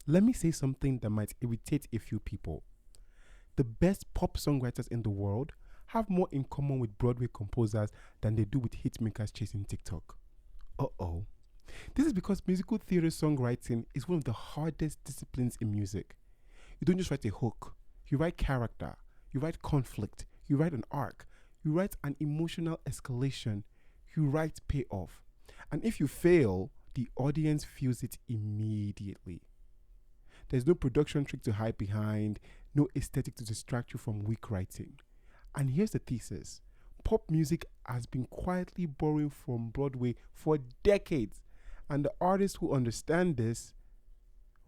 Let me say something that might irritate a few people. The best pop songwriters in the world have more in common with Broadway composers than they do with hitmakers chasing TikTok. Uh-oh. This is because musical theater songwriting is one of the hardest disciplines in music. You don't just write a hook, you write character, you write conflict, you write an arc, you write an emotional escalation, you write payoff. And if you fail, the audience feels it immediately. There's no production trick to hide behind, no aesthetic to distract you from weak writing. And here's the thesis: pop music has been quietly borrowing from Broadway for decades, and the artists who understand this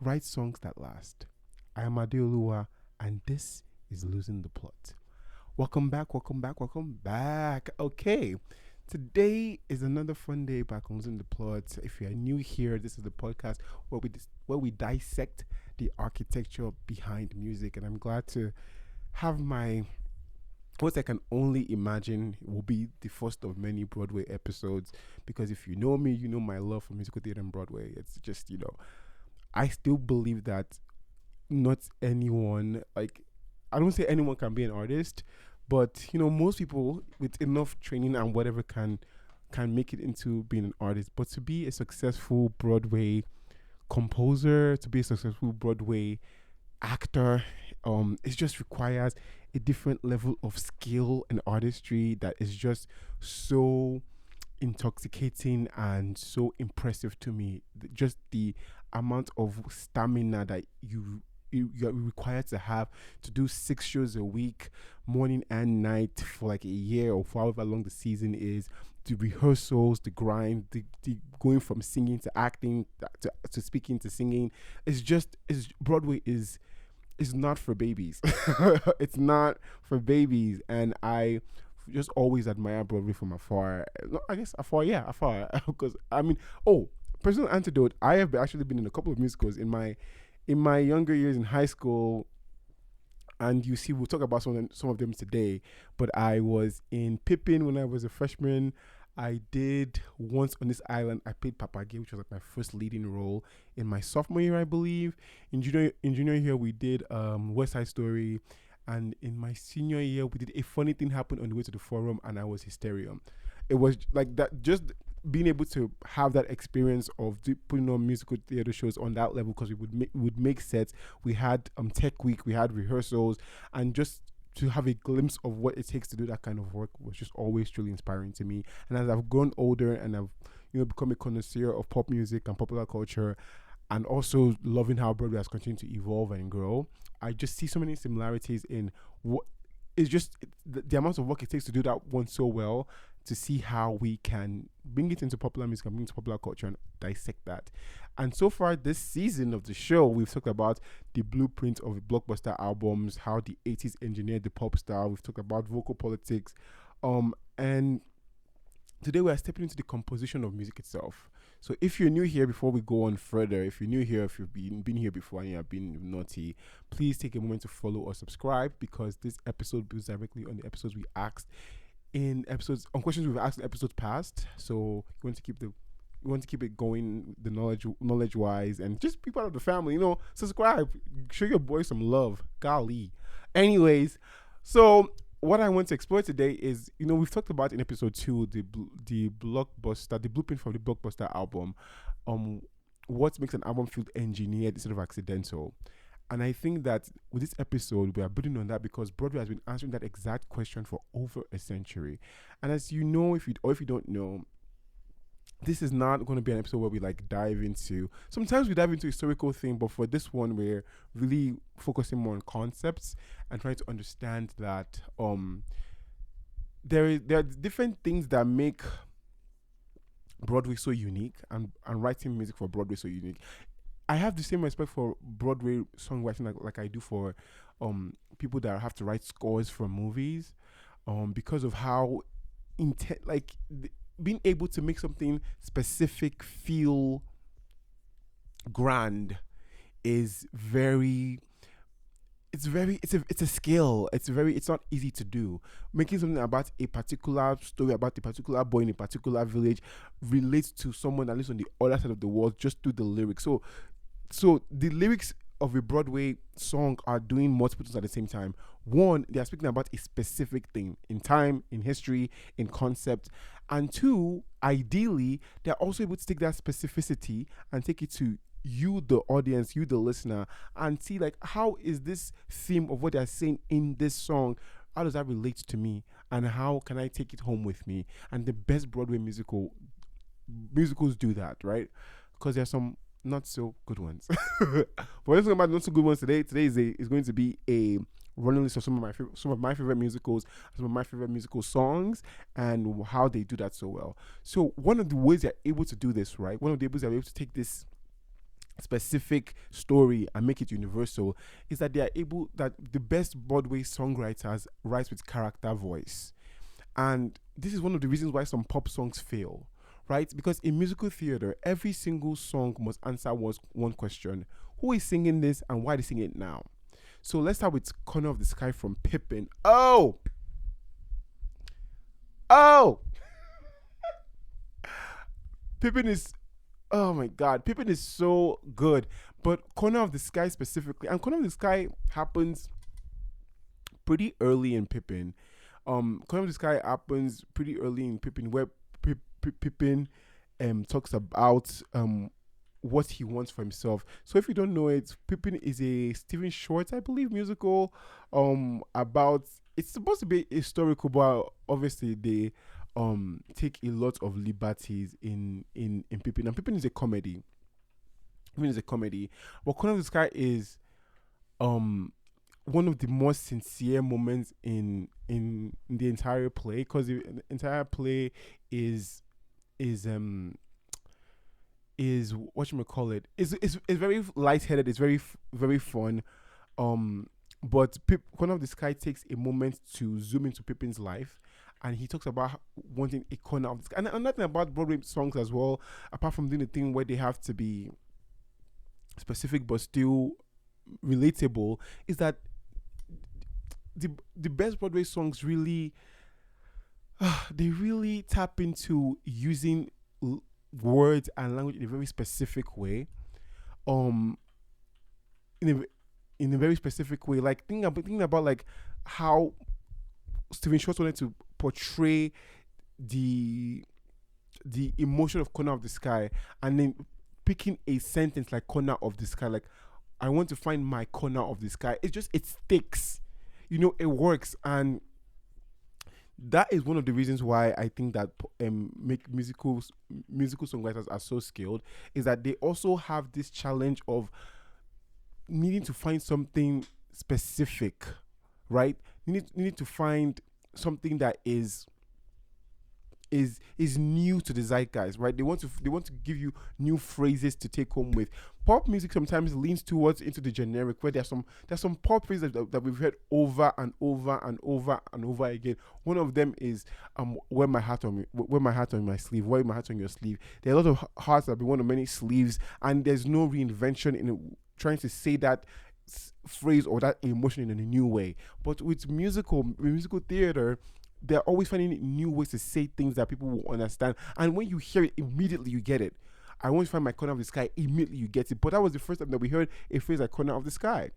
write songs that last. I am Adeoluwa, and this is Losing the Plot. Welcome back, welcome back, welcome back. Okay, today is another fun day back on Losing the Plot. If you are new here, this is the podcast where we dissect the architecture behind music, and I'm glad to have what I can only imagine will be the first of many Broadway episodes, because if you know me, you know my love for musical theater and Broadway. It's just, I still believe that not anyone, like, I don't say anyone can be an artist, but most people with enough training and whatever can make it into being an artist. But to be a successful Broadway composer, to be a successful Broadway actor, it just requires a different level of skill and artistry that is just so intoxicating and so impressive to me. Just the amount of stamina that you're required to have to do 6 shows a week, morning and night, for like a year or for however long the season is. The rehearsals, the grind, the going from singing to acting to speaking to singing. Broadway is not for babies. It's not for babies. And I just always admire Broadway from afar. No, I guess afar, yeah, afar. Because personal antidote. I have actually been in a couple of musicals in my younger years in high school, and we'll talk about some of them today. But I was in Pippin when I was a freshman. I did Once on This Island. I played Papage, which was like my first leading role in my sophomore year, I believe. In junior year, we did West Side Story, and in my senior year, we did A Funny Thing Happened on the Way to the Forum, and I was Hysterium. It was like that, just being able to have that experience of putting on musical theater shows on that level, because we would make sets. We had tech week, we had rehearsals, and just to have a glimpse of what it takes to do that kind of work was just always truly inspiring to me. And as I've grown older and I've become a connoisseur of pop music and popular culture, and also loving how Broadway has continued to evolve and grow, I just see so many similarities in what is just the amount of work it takes to do that one so well, to see how we can bring it into popular music and bring it into popular culture and dissect that. And so far this season of the show, we've talked about the blueprint of blockbuster albums, how the 80s engineered the pop star. We've talked about vocal politics. And today we are stepping into the composition of music itself. So if you're new here, before we go on further, if you're new here, if you've been here before and you have been naughty, please take a moment to follow or subscribe, because this episode builds directly on the episodes we asked on questions we've asked in episodes past. So you want to keep it going, the knowledge wise, and just be part of the family. Subscribe, show your boy some love. Golly. Anyways, so what I want to explore today is, we've talked about in episode 2 the blueprint from the blockbuster album, what makes an album feel engineered instead of accidental. And I think that with this episode, we are building on that, because Broadway has been answering that exact question for over a century. And as you know, if you don't know, this is not going to be an episode where we dive into. Sometimes we dive into historical thing, but for this one, we're really focusing more on concepts and trying to understand that there are different things that make Broadway so unique, and writing music for Broadway so unique. I have the same respect for Broadway songwriting like I do for people that have to write scores for movies, because of how being able to make something specific feel grand is it's a skill. It's not easy to do. Making something about a particular story, about a particular boy in a particular village, relates to someone that lives on the other side of the world just through the lyrics. So So the lyrics of a Broadway song are doing multiple things at the same time. One, they are speaking about a specific thing in time, in history, in concept. And two, ideally, they're also able to take that specificity and take it to you, the audience, you, the listener, and see like how is this theme of what they're saying in this song, how does that relate to me, and how can I take it home with me? And the best Broadway musicals do that, right? Because there's some not so good ones. But let's talk about not so good ones today. Today is going to be a running list of some of my favorite musicals, some of my favorite musical songs, and how they do that so well. So one of the ways they're able to do this, right? One of the ways they're able to take this specific story and make it universal is that they are able that the best Broadway songwriters write with character voice. And this is one of the reasons why some pop songs fail, right? Because in musical theater, every single song must answer one question: who is singing this and why they sing it now? So let's start with Corner of the Sky from Pippin. Oh, Pippin is, oh my God, Pippin is so good. But Corner of the Sky specifically, and Corner of the Sky happens pretty early in Pippin. Corner of the Sky happens pretty early in Pippin, where Pippin talks about what he wants for himself. So if you don't know it, Pippin is a Stephen Schwartz, I believe, musical about, it's supposed to be historical, but obviously they take a lot of liberties in Pippin. And Pippin is a comedy. Pippin is a comedy. But Corner of the Sky is one of the most sincere moments in the entire play, because the entire play is what you may call it, is very lightheaded. It's very fun. But Corner of the Sky takes a moment to zoom into Pippin's life, and he talks about wanting a corner of the sky. And another thing about Broadway songs as well, apart from doing the thing where they have to be specific but still relatable, is that the best Broadway songs really they really tap into using words and language in a very specific way. Um, in a very specific way. Like thinking about like how Stephen Schwartz wanted to portray the emotion of Corner of the Sky, and then picking a sentence like Corner of the Sky, like I want to find my corner of the sky. It sticks, it works. And that is one of the reasons why I think that make musical songwriters are so skilled, is that they also have this challenge of needing to find something specific, right? You need to find something that is new to the zeitgeist, right? They want to give you new phrases to take home with. Pop music sometimes leans towards into the generic, where there's some pop phrases that we've heard over and over and over and over again. One of them is wear my heart on my sleeve, wear my heart on your sleeve. There are a lot of hearts that have been worn on many sleeves, and there's no reinvention in trying to say that phrase or that emotion in a new way. But with musical theater, they're always finding new ways to say things that people will understand. And when you hear it, immediately you get it. I want to find my corner of the sky, immediately you get it. But that was the first time that we heard a phrase like corner of the sky.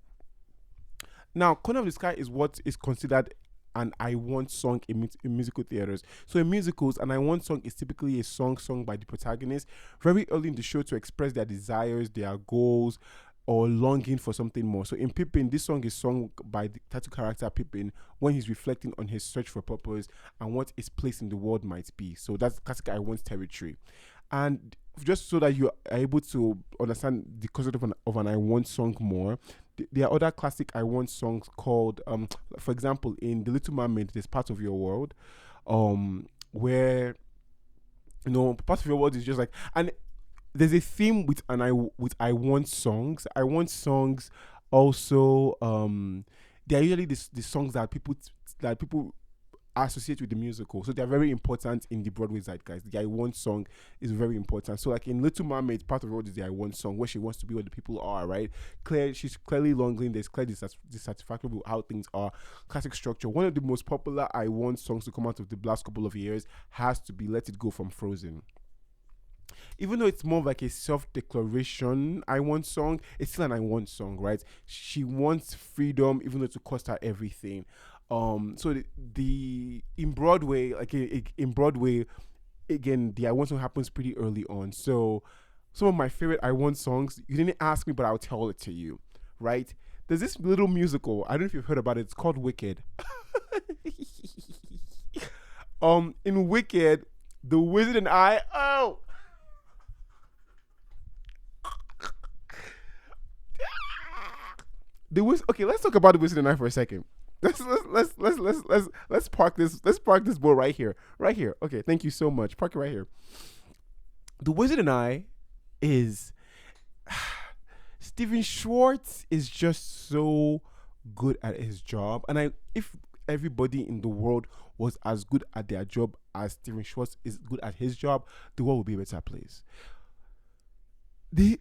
Now, corner of the sky is what is considered an I want song in musical theaters. So in musicals, an I want song is typically a song sung by the protagonist very early in the show to express their desires, their goals, or longing for something more. So in Pippin, this song is sung by the title character Pippin when he's reflecting on his search for purpose and what his place in the world might be. So that's classic I want territory. And just so that you are able to understand the concept of an I want song more, there are other classic I want songs called, for example, in The Little Mermaid, there's Part of Your World, where, Part of Your World is just like, and there's a theme with I want songs. I want songs also, they are usually the songs that people associate with the musical. So they're very important in the Broadway zeitgeist. The I want song is very important. So like in Little Mermaid, Part of the Road is the I want song, where she wants to be where the people are, right? She's clearly longing. There's clearly dissatisfaction with how things are. Classic structure. One of the most popular I want songs to come out of the last couple of years has to be Let It Go from Frozen. Even though it's more of like a self-declaration I want song, it's still an I want song, right? She wants freedom even though it cost her everything. So the in Broadway, like in Broadway, again, the I want song happens pretty early on. So some of my favorite I want songs, you didn't ask me, but I'll tell it to you, right? There's this little musical, I don't know if you've heard about it, it's called Wicked. In Wicked, the Wizard and I, okay, let's talk about the Wizard and I for a second. Let's park this boat right here. Right here. Okay, thank you so much. Park it right here. The Wizard and I is Steven Schwartz is just so good at his job. And if everybody in the world was as good at their job as Steven Schwartz is good at his job, the world would be a better place. The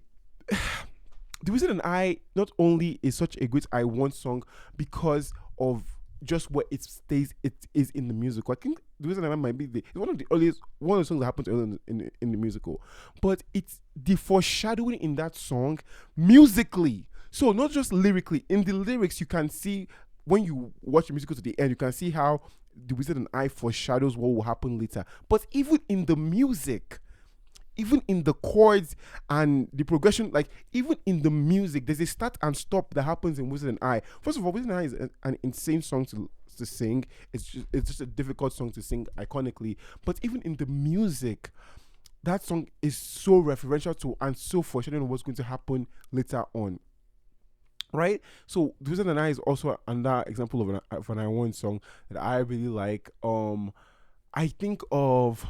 The Wizard and I not only is such a great I want song because of just where it stays, it is in the musical. I think The Wizard and I might be it's one of the earliest one of the songs that happens early in the musical, but it's the foreshadowing in that song musically. So not just lyrically. In the lyrics, you can see when you watch the musical to the end, you can see how The Wizard and I foreshadows what will happen later. But even in the music, even in the chords and the progression, like even in the music, there's a start and stop that happens in Wizard and I. First of all, Wizard and I is an insane song to sing. It's just a difficult song to sing iconically. But even in the music, that song is so referential to and so foreshadowing what's going to happen later on. Right? So The Wizard and I is also another example of an I want song that I really like. I think of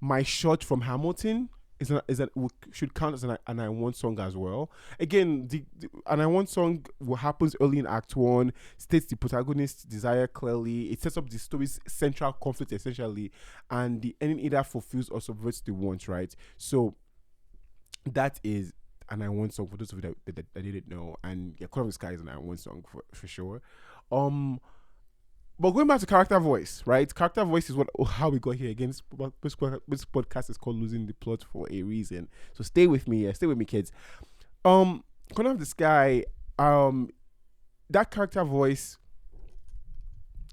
My Shot from Hamilton should count as an I want song as well. Again, an I want song what happens early in Act 1, states the protagonist's desire clearly. It sets up the story's central conflict essentially, and the ending either fulfills or subverts the want, right? So that is an I want song for those of you that didn't know. And yeah, Color of the Sky is an I want song for sure. But going back to character voice, right? Character voice is how we got here. Again, this podcast is called Losing the Plot for a reason. So stay with me, kids. Corner of the Sky, that character voice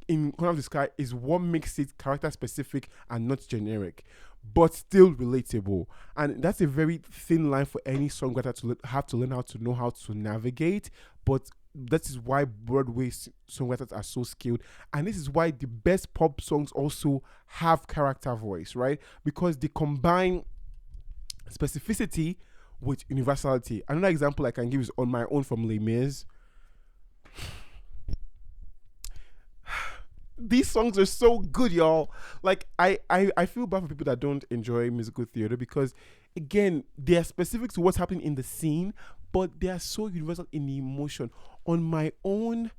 in Corner of the Sky is what makes it character specific and not generic, but still relatable. And that's a very thin line for any songwriter to have to learn how to navigate. But that is why Broadway songwriters are so skilled, and this is why the best pop songs also have character voice, right? Because they combine specificity with universality. Another example I can give is On My Own from Les Mis. These songs are so good, y'all. Like I feel bad for people that don't enjoy musical theater because, again, they are specific to what's happening in the scene, but they are so universal in the emotion. On My Own,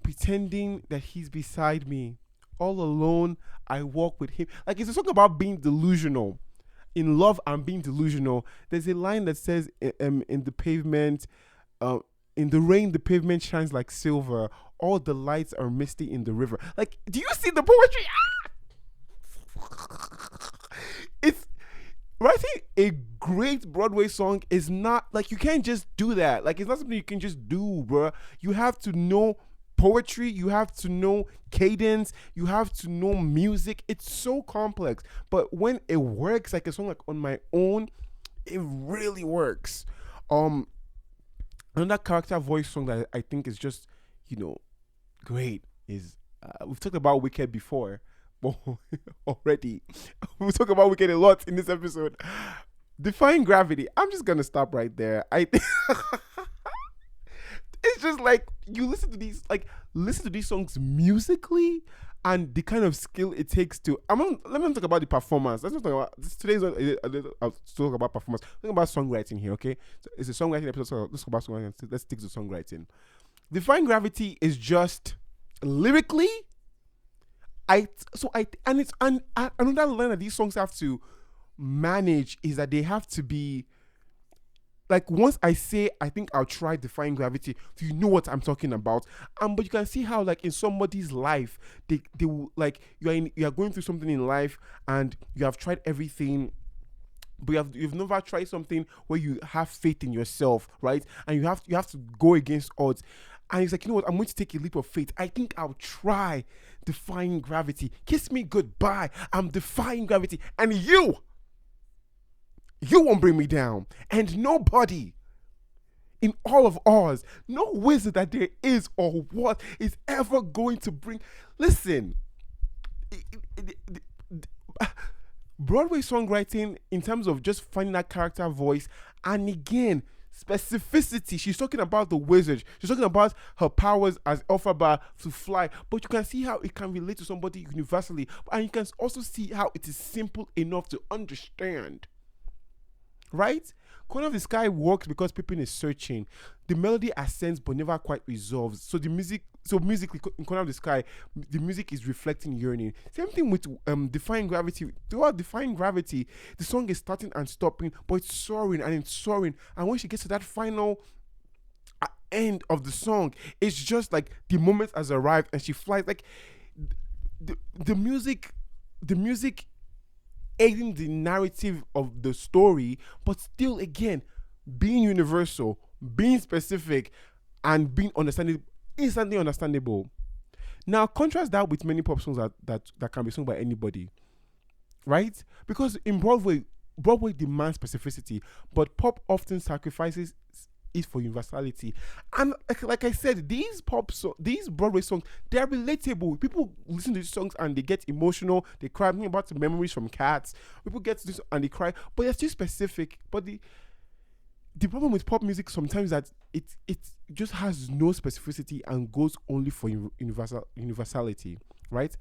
pretending that he's beside me, all alone, I walk with him. Like, it's a song about being delusional. In love and being delusional. There's a line that says, in the pavement, in the rain, the pavement shines like silver. All the lights are misty in the river. Like, do you see the poetry? It's writing a great Broadway song is not like you can't just do that. Like, it's not something you can just do, bro. You have to know poetry, you have to know cadence, you have to know music. It's so complex. But when it works, like a song like On My Own, it really works. Another character voice song that I think is just, great is we've talked about Wicked before. Already we talk about Wicked a lot in this episode. Defying Gravity. I'm just gonna stop right there. It's just like you listen to these songs musically and the kind of skill it takes to. Let me talk about the performance. Let's not talk about this. Today's I'll talk about performance. Talk about songwriting here, okay? So it's a songwriting episode. So let's talk about songwriting. Let's stick to songwriting. Defying Gravity is just lyrically. Another line that these songs have to manage is that they have to be like, once I say I think I'll try Defying Gravity, so you know what I'm talking about. But you can see how, like, in somebody's life, they will, like, you are going through something in life and you have tried everything, but you've never tried something where you have faith in yourself, right? And you have to go against odds. And he's like, you know what? I'm going to take a leap of faith. I think I'll try defying gravity. Kiss me goodbye. I'm defying gravity. And you won't bring me down. And nobody in all of Oz, no wizard that there is or what is ever going to bring. Listen, Broadway songwriting in terms of just finding that character voice, and again, specificity. She's talking about the wizard. She's talking about her powers as Elphaba to fly. But you can see how it can relate to somebody universally. And you can also see how it is simple enough to understand. Right? Corner of the Sky works because Pippin is searching. The melody ascends but never quite resolves. So musically, in Corner of the Sky, the music is reflecting yearning. Same thing with Defying Gravity. Throughout Defying Gravity, the song is starting and stopping, but it's soaring and it's soaring. And when she gets to that final end of the song, it's just like the moment has arrived and she flies. Like the music aiding the narrative of the story, but still, again, being universal, being specific, and being instantly understandable. Now, contrast that with many pop songs that can be sung by anybody, right? Because in Broadway demands specificity, but pop often sacrifices it for universality. And like I said, these Broadway songs, they're relatable. People listen to these songs and they get emotional. They cry. I'm thinking about the memories from Cats. People get to this and they cry, but they're still specific. But the problem with pop music sometimes that it just has no specificity and goes only for universality, right?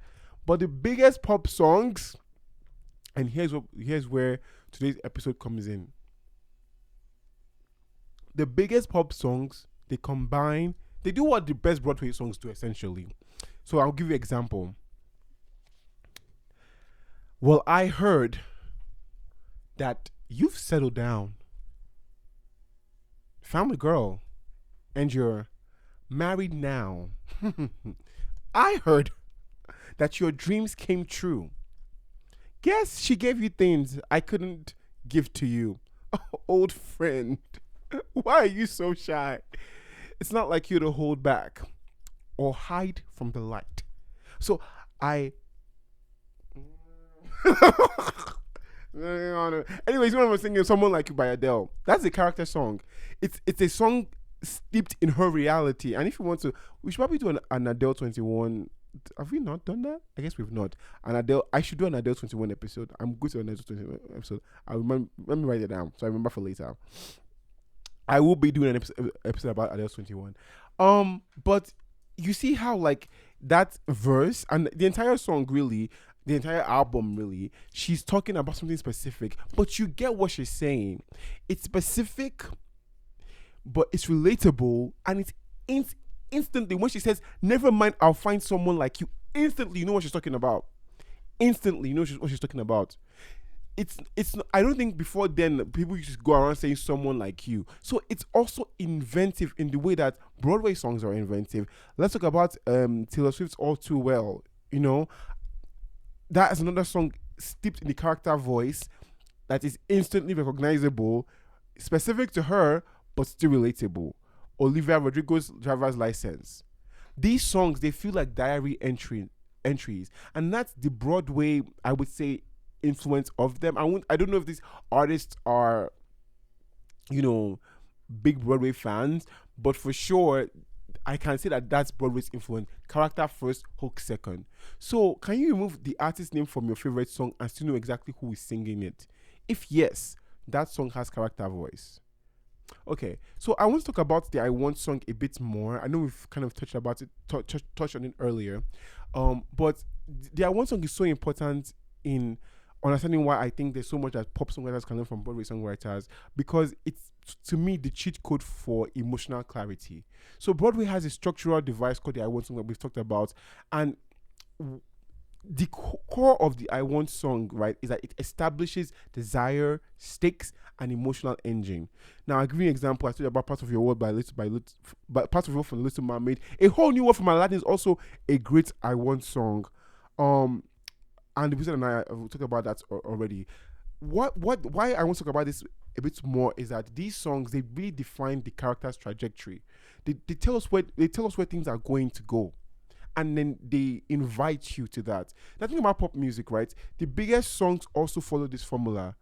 But the biggest pop songs, and here's where today's episode comes in. The biggest pop songs, they do what the best Broadway songs do, essentially. So I'll give you an example. Well, I heard that you've settled down, found a girl, and you're married now. I heard that your dreams came true. Guess she gave you things I couldn't give to you. Oh, old friend. Why are you so shy? It's not like you to hold back or hide from the light. So anyways, when I was singing Someone Like You by Adele, that's a character song. It's a song steeped in her reality. And if you want to, we should probably do an Adele 21. Have we not done that? I guess we've not. I should do an Adele 21 episode. I'm good to an Adele 21 episode. Let me write it down so I remember for later. I will be doing an episode about Adele 21. But you see how like that verse and the entire song really, the entire album really, she's talking about something specific, but you get what she's saying. It's specific, but it's relatable, and it's instantly when she says, "Never mind, I'll find someone like you." Instantly, you know what she's talking about. Instantly, you know what she's talking about. It's I don't think before then people used to go around saying "someone like you." So it's also inventive in the way that Broadway songs are inventive. Let's talk about Taylor Swift's "All Too Well." You know, that is another song steeped in the character voice that is instantly recognizable, specific to her, but still relatable. Olivia Rodrigo's "Driver's License." These songs, they feel like diary entries, and that's the Broadway, I would say, influence of them. I don't know if these artists are, big Broadway fans, but for sure I can say that that's Broadway's influence. Character first, hook second. So can you remove the artist name from your favorite song and still know exactly who is singing it? If yes, that song has character voice. Okay, so I want to talk about the "I Want" song a bit more. I know we've kind of touched on it earlier, but the "I Want" song is so important in understanding why I think there's so much that pop songwriters can learn from Broadway songwriters, because it's, to me, the cheat code for emotional clarity. So Broadway has a structural device called the "I Want" song that we've talked about, and the core of the "I Want" song, right, is that it establishes desire, stakes, and emotional engine. Now, I'll give you an example. I told you about "Part of Your World" by Part of Your World from Little Mermaid. "A Whole New World" from Aladdin is also a great "I Want" song. And the reason, and I will talk about that already. why I want to talk about this a bit more is that these songs, they really define the character's trajectory. They tell us where things are going to go, and then they invite you to that. The thing about pop music, right? The biggest songs also follow this formula.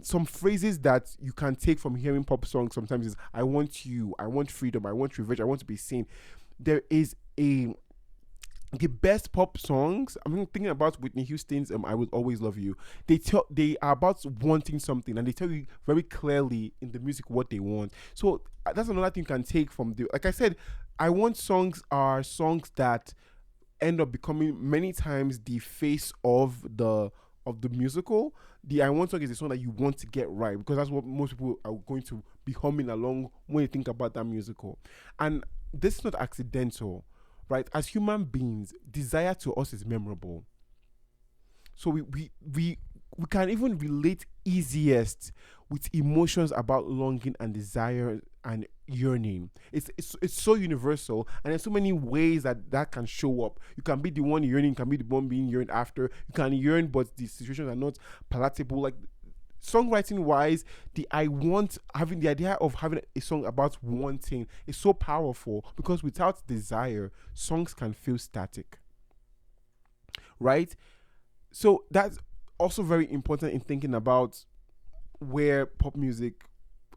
Some phrases that you can take from hearing pop songs sometimes is I want you, I want freedom, I want revenge, I want to be seen. There is the best pop songs. I'm thinking about Whitney Houston's I Will Always Love You. They are about wanting something, and they tell you very clearly in the music what they want. So that's another thing you can take from the, like I said, I want songs are songs that end up becoming many times the face of the musical. The I Want song is a song that you want to get right, because that's what most people are going to be humming along when you think about that musical. And this is not accidental, right? As human beings, desire to us is memorable. So we can even relate easiest with emotions about longing and desire and yearning. It's so universal, and there's so many ways that can show up. You can be the one yearning, you can be the one being yearned after. You can yearn, but the situations are not palatable. Like songwriting wise, the idea of having a song about wanting is so powerful, because without desire, songs can feel static, right? So that's also very important in thinking about where pop music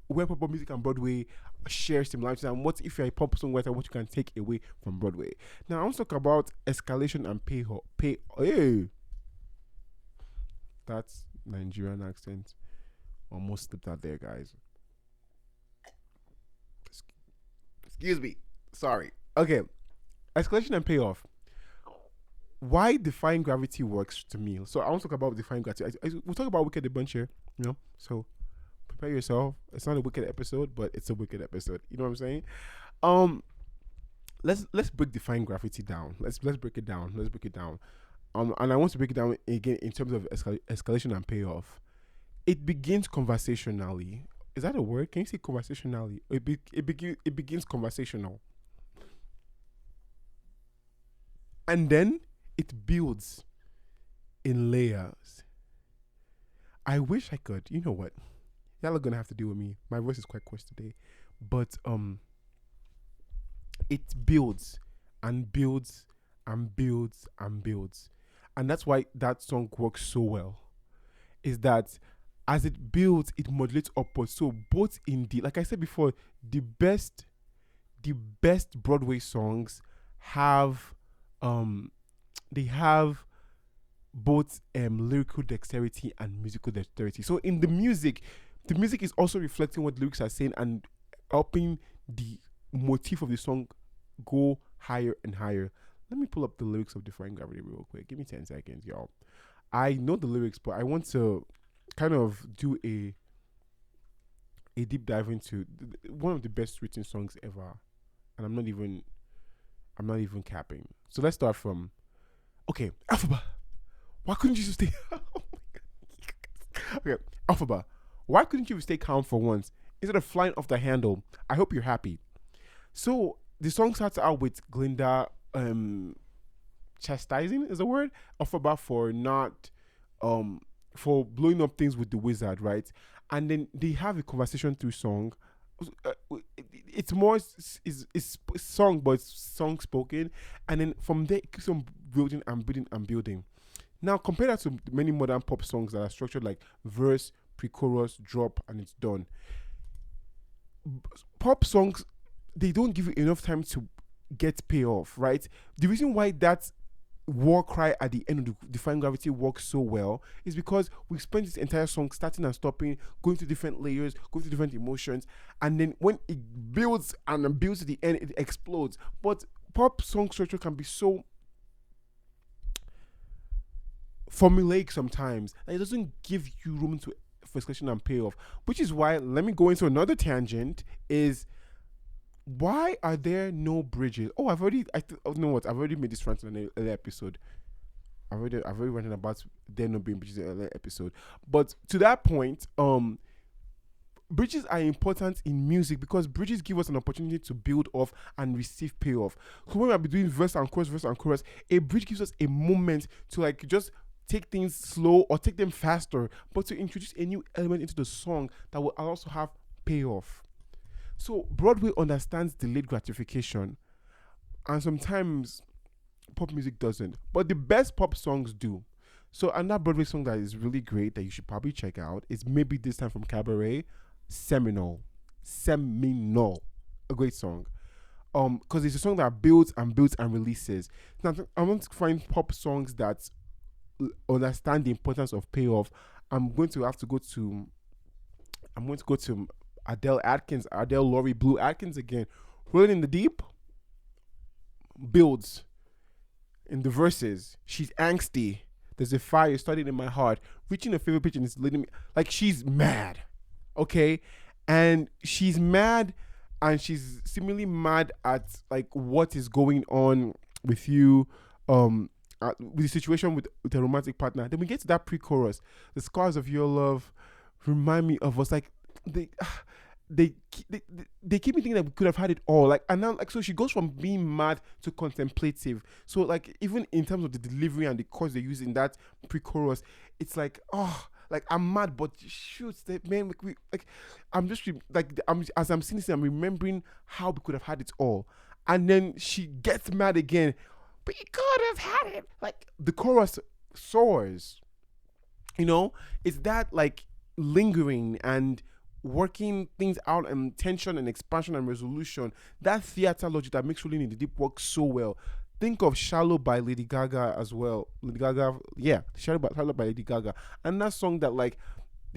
and Broadway share similarities, and what if you're a pop songwriter, what you can take away from Broadway. Now I want to talk about escalation and payoff. Hey, that's Nigerian accent. Almost slipped out there, guys. Excuse me. Sorry. Okay. Escalation and payoff. Why defying gravity works to me. So I want to talk about defying gravity. We'll talk about Wicked a bunch here, So prepare yourself. It's not a wicked episode, but it's a wicked episode. You know what I'm saying? Let's break defying gravity down. Let's break it down. And I want to break it down again in terms of escalation and payoff. It begins conversationally. Is that a word? Can you say conversationally? It begins conversational, and then it builds in layers. I wish I could. You know what? Y'all are gonna have to deal with me. My voice is quite coarse today, but it builds and builds and builds and builds, and that's why that song works so well. Is that as it builds, it modulates upwards. So both in like I said before, the best Broadway songs have they have both lyrical dexterity and musical dexterity. So in the music is also reflecting what lyrics are saying and helping the motif of the song go higher and higher. Let me pull up the lyrics of Defying Gravity real quick. Give me 10 seconds, y'all. I know the lyrics, but I want to kind of do a deep dive into one of the best written songs ever. And I'm not even capping. So let's start from, okay, Alphaba. Why couldn't you just stay? Oh my God. Okay, Alphaba. Why couldn't you stay calm for once instead of flying off the handle? I hope you're happy. So the song starts out with Glinda chastising is a word Alphaba for not for blowing up things with the wizard, right? And then they have a conversation through song. It's more is song, but it's song spoken, and then from there it keeps on building and building and building. Now compare that to many modern pop songs that are structured like verse, pre-chorus, drop, and it's done. Pop songs, they don't give you enough time to get payoff, right? The reason why that war cry at the end of the Defying Gravity works so well is because we spent this entire song starting and stopping, going through different layers, going through different emotions, and then when it builds and builds to the end, it explodes. But pop song structure can be so formulaic sometimes that it doesn't give you room for escalation and payoff, which is why, let me go into another tangent, is why are there no bridges? Oh, you know what? I've already made this rant in an earlier episode. I've already ranted about there not being bridges in an earlier episode. But to that point, bridges are important in music because bridges give us an opportunity to build off and receive payoff. So when we're doing verse and chorus, a bridge gives us a moment to like just take things slow or take them faster, but to introduce a new element into the song that will also have payoff. So Broadway understands delayed gratification, and sometimes pop music doesn't. But the best pop songs do. So another Broadway song that is really great that you should probably check out is Maybe This Time from Cabaret, Seminole. Seminole. A great song. Because it's a song that builds and builds and releases. Now I want to find pop songs that understand the importance of payoff. I'm going to go to Adele Laurie Blue Atkins again. Rolling in the Deep builds in the verses. She's angsty. There's a fire starting in my heart. Reaching a favorite pitch and it's leading me like she's mad. Okay? And she's mad, and she's seemingly mad at like what is going on with you, with the situation with a romantic partner. Then we get to that pre-chorus. The scars of your love remind me of us. Like they keep me thinking that we could have had it all. Like, and now, like, so she goes from being mad to contemplative. So like even in terms of the delivery and the chords they use in that pre-chorus, it's like, oh, like I'm mad, but shoot, man, like I'm just like as I'm seeing this, I'm remembering how we could have had it all, and then she gets mad again. But you could have had it. Like the chorus soars. You know, it's that like lingering and working things out and tension and expansion and resolution. That theater logic that makes Rolling in the Deep work so well. Think of Shallow by Lady Gaga as well. Shallow by Lady Gaga. And that song that like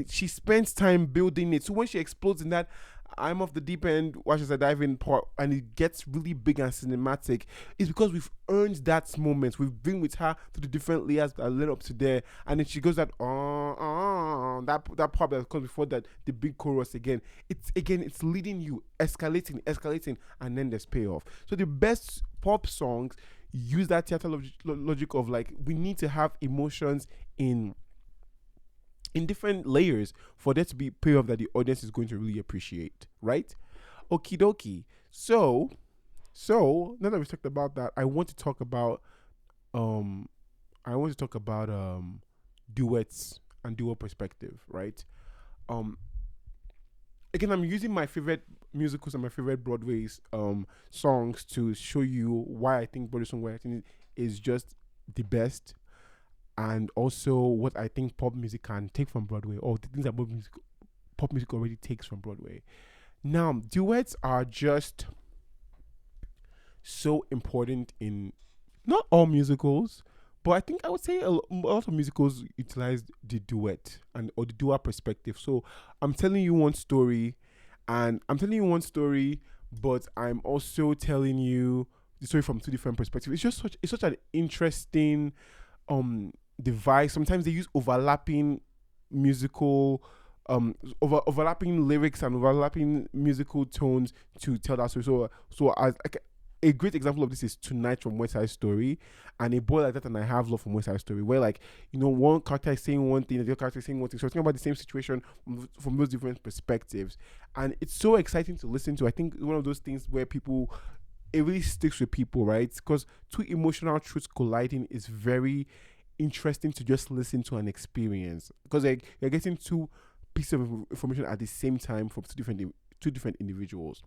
she spends time building it. So when she explodes in that I'm off the deep end, watch as I dive in part, and it gets really big and cinematic, it's because we've earned that moment. We've been with her through the different layers that led up to there, and then she goes that that part that comes before that, the big chorus again. It's leading you, escalating, and then there's payoff. So the best pop songs use that theater logic of like we need to have emotions in different layers for there to be payoff that the audience is going to really appreciate, right? Okie dokie. So now that we've talked about that, I want to talk about duets and duo perspective, right? Again, I'm using my favorite musicals and my favorite Broadway's songs to show you why I think Broadway songwriting is just the best, and also what I think pop music can take from Broadway, or the things that pop music already takes from Broadway. Now, duets are just so important in not all musicals, but I think I would say a lot of musicals utilize the duet or the dual perspective. So I'm telling you one story, but I'm also telling you the story from two different perspectives. It's such an interesting device. Sometimes they use overlapping musical overlapping lyrics and overlapping musical tones to tell that story. So as a great example of this is Tonight from West Side Story, and A Boy Like That and I Have Love from West Side Story, where like, you know, one character is saying one thing, the other character is saying one thing. So it's talking about the same situation from those different perspectives, and it's so exciting to listen to. I think one of those things where it really sticks with people, right? Because two emotional truths colliding is very interesting to just listen to and experience, because like you're getting two pieces of information at the same time from two different individuals.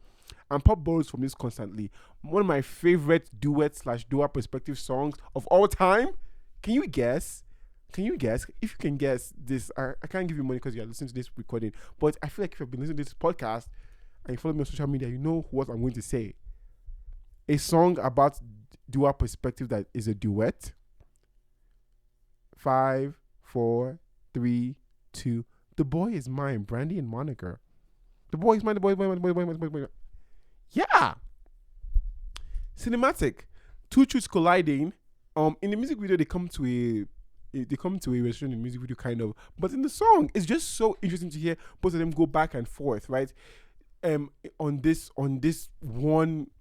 And pop borrows from this constantly. One of my favorite dual perspective songs of all time. Can you guess? If you can guess this, I can't give you money because you're listening to this recording, but I feel like if you've been listening to this podcast and you follow me on social media, you know what I'm going to say. A song about dual perspective that is a duet. 5, 4, 3, 2. The Boy Is Mine, Brandy and Monica. The Boy Is Mine, the boy. Yeah. Cinematic. Two truths colliding. In the music video, they come to a restaurant in the music video, kind of. But in the song, it's just so interesting to hear both of them go back and forth, right? On this one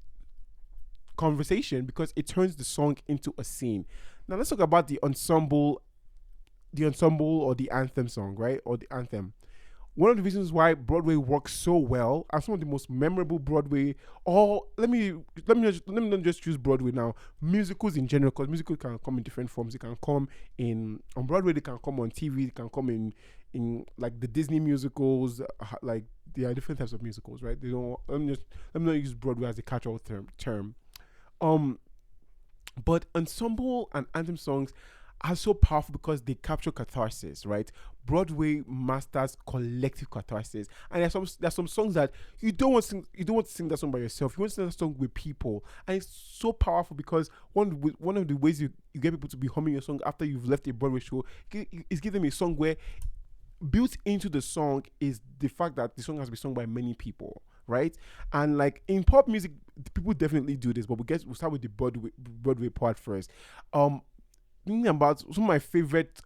conversation, because it turns the song into a scene. Now let's talk about the ensemble or the anthem song, right? Or the anthem. one of the reasons why Broadway works so well, and some of the most memorable Broadway, or let me not just choose Broadway now. Musicals in general, because musicals can come in different forms. They can come in on Broadway. They can come on TV. They can come in like the Disney musicals. Like there are different types of musicals, right? They don't. Let me not use Broadway as a catch-all term. Um, but ensemble and anthem songs are so powerful because they capture catharsis, right? Broadway masters collective catharsis, and there's some songs that you don't want to sing that song by yourself. You want to sing that song with people, and it's so powerful because one of the ways you get people to be humming your song after you've left a Broadway show is give them a song where built into the song is the fact that the song has been sung by many people, right? And like in pop music, people definitely do this, but we'll start with the Broadway part first. Thinking about some of my favorite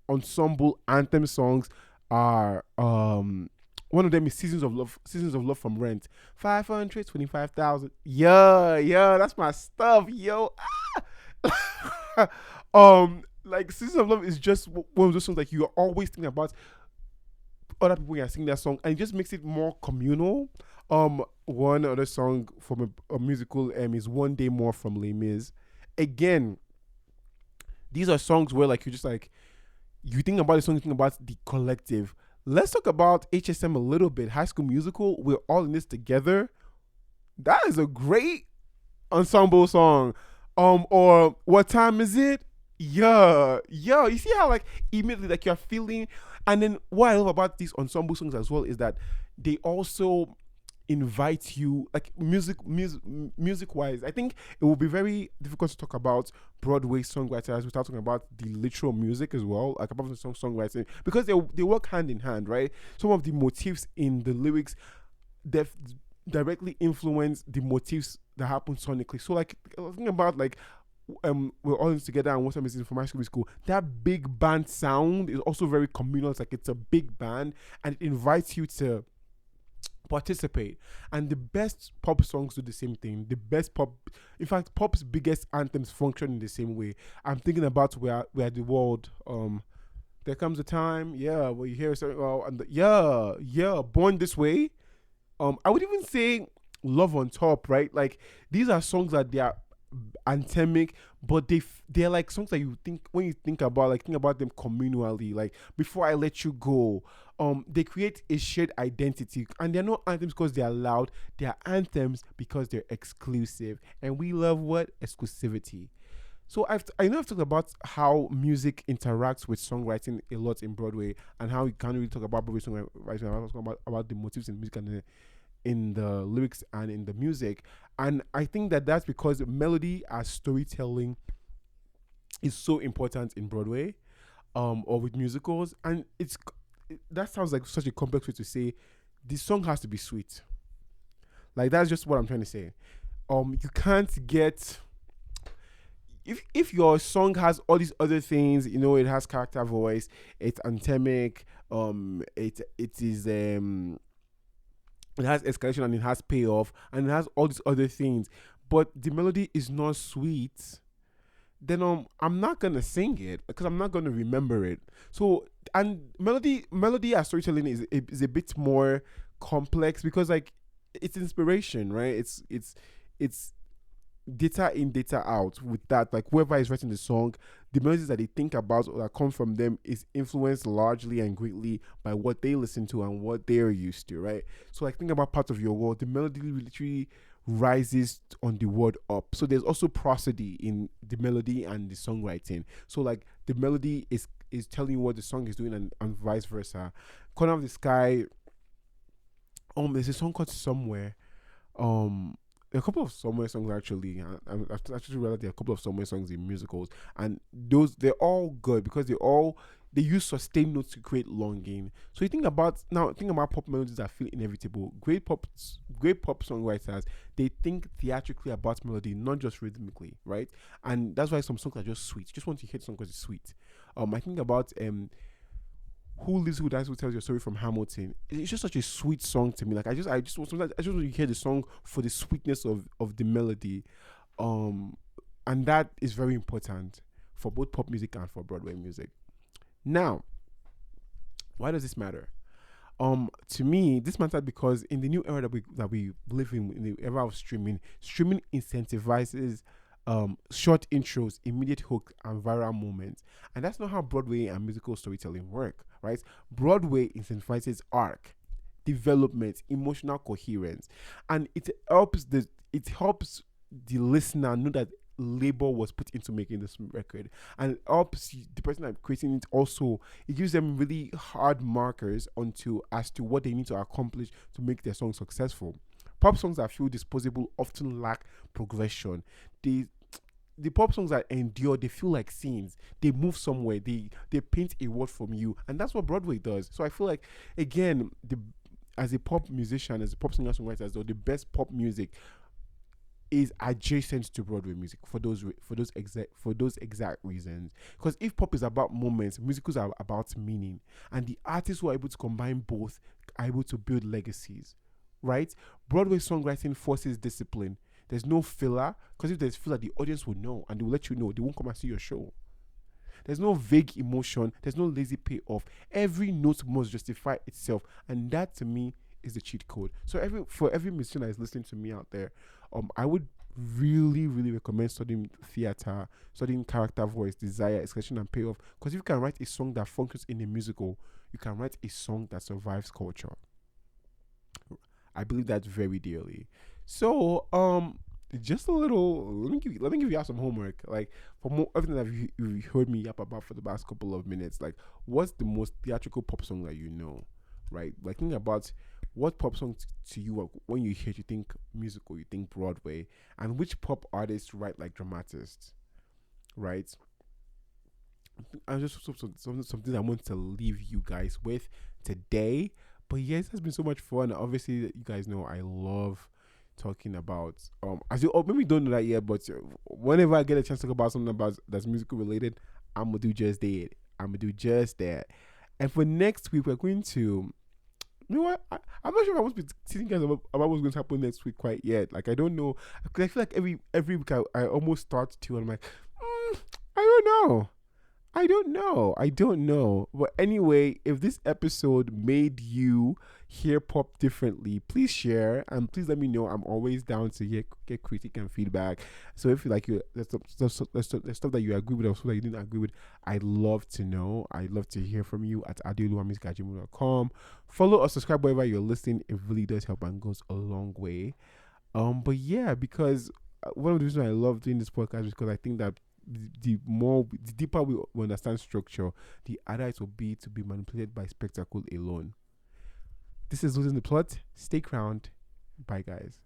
ensemble anthem songs are one of them is Seasons of Love from Rent. 525,000. Yeah, that's my stuff, yo. Like Seasons of Love is just one of those songs like you're always thinking about other people are singing that song, and it just makes it more communal. One other song from a musical is One Day More from Les Mis. Again, these are songs where like you just like you think about the song, you think about the collective. Let's talk about HSM a little bit. High School Musical, we're all in this together. That is a great ensemble song. Or What Time Is It? Yeah. You see how like immediately like you're feeling, and then what I love about these ensemble songs as well is that they also invite you like music wise. I think it will be very difficult to talk about Broadway songwriters without talking about the literal music as well, like about the songwriting, because they work hand in hand, right? Some of the motifs in the lyrics directly influence the motifs that happen sonically. So like thinking about like we're all in together and what's amazing from High School Musical, that big band sound is also very communal. It's like it's a big band and it invites you to participate. And the best pop songs do the same thing. The best pop, in fact, pop's biggest anthems function in the same way. I'm thinking about where the world there comes a time, yeah, where you hear something, Born This Way. I would even say Love on Top, right? Like these are songs that they are anthemic, but they're like songs that you think when you think about them communally. Like Before I Let You Go, they create a shared identity, and they're not anthems because they are loud. They are anthems because they're exclusive, and we love what exclusivity. So I know I've talked about how music interacts with songwriting a lot in Broadway, and how we can't really talk about Broadway songwriting. I was talking about the motifs in music and in the lyrics and in the music. And I think that's because melody as storytelling is so important in Broadway, or with musicals. And that sounds like such a complex way to say the song has to be sweet. Like that's just what I'm trying to say. You can't get if your song has all these other things, it has character voice, it's anthemic, it has escalation and it has payoff and it has all these other things, but the melody is not sweet, then I'm not gonna sing it because I'm not gonna remember it. So, and melody as storytelling is a bit more complex because like it's inspiration, right? It's data in, data out. With that, like whoever is writing the song, the melodies that they think about or that come from them is influenced largely and greatly by what they listen to and what they're used to, right? So like think about Part of Your World, the melody literally rises on the word up. So there's also prosody in the melody and the songwriting. So like the melody is telling you what the song is doing, and vice versa. Corner of the Sky, there's a song called Somewhere. A couple of Somewhere songs actually. I've actually realized there are a couple of Somewhere songs in musicals, and they're all good because they use sustained notes to create longing. So you think about pop melodies that feel inevitable. Great pop songwriters, they think theatrically about melody, not just rhythmically, right? And that's why some songs are just sweet. You just want to hear the song because it's sweet. I think about Who Lives Who Dies Who Tells Your Story from Hamilton. It's just such a sweet song to me. Like I just want to hear the song for the sweetness of the melody, and that is very important for both pop music and for Broadway music. Now, why does this matter? To me, this matters because in the new era that we live in the era of streaming incentivizes short intros, immediate hook, and viral moments. And that's not how Broadway and musical storytelling work, right? Broadway incentivizes arc, development, emotional coherence, and it helps the listener know that labor was put into making this record, and it helps the person that creating it also. It gives them really hard markers onto as to what they need to accomplish to make their song successful. Pop songs that feel disposable often lack progression. They the pop songs that endure, they feel like scenes. They move somewhere. They paint a world from you, and that's what Broadway does. So I feel like, again, the as a pop musician, as a pop singer songwriter, though, the best pop music is adjacent to Broadway music for those exact reasons. Because if pop is about moments, musicals are about meaning, and the artists who are able to combine both are able to build legacies. Right? Broadway songwriting forces discipline. There's no filler, because if there's filler, the audience will know and they will let you know. They won't come and see your show. There's no vague emotion. There's no lazy payoff. Every note must justify itself, and that to me is the cheat code. So for every musician that is listening to me out there, I would really, really recommend studying theater, studying character voice, desire, expression, and payoff. Because if you can write a song that functions in a musical, you can write a song that survives culture. I believe that very dearly. So, just a little. Let me give you out some homework. Like, everything that you've heard me yap about for the past couple of minutes. Like, what's the most theatrical pop song that you know? Right? Like, think about what pop song to you, when you hear it, you think musical, you think Broadway, and which pop artists write like dramatists, right? And just something I want to leave you guys with today. But yes, it has been so much fun. Obviously, you guys know I love talking about as you maybe don't know that yet, but whenever I get a chance to talk about something about that's musical related, I'm gonna do just that. I'm gonna do just that. And for next week, we're going to, you know what? I'm not sure if I want to be teaching guys about what's going to happen next week quite yet. Like, I don't know, because I feel like every week I almost start to, and I'm like, I don't know. I don't know. But anyway, if this episode made you hear pop differently, please share and please let me know. I'm always down to get critique and feedback. So if you like there's stuff that you agree with or stuff that you didn't agree with, I'd love to know. I'd love to hear from you at adeoluwamusic@gmail.com. Follow or subscribe wherever you're listening. It really does help and goes a long way. But yeah, because one of the reasons I love doing this podcast is because I think that the deeper we understand structure, the harder it will be to be manipulated by spectacle alone. This is Losing the Plot. Stay crowned. Bye, guys.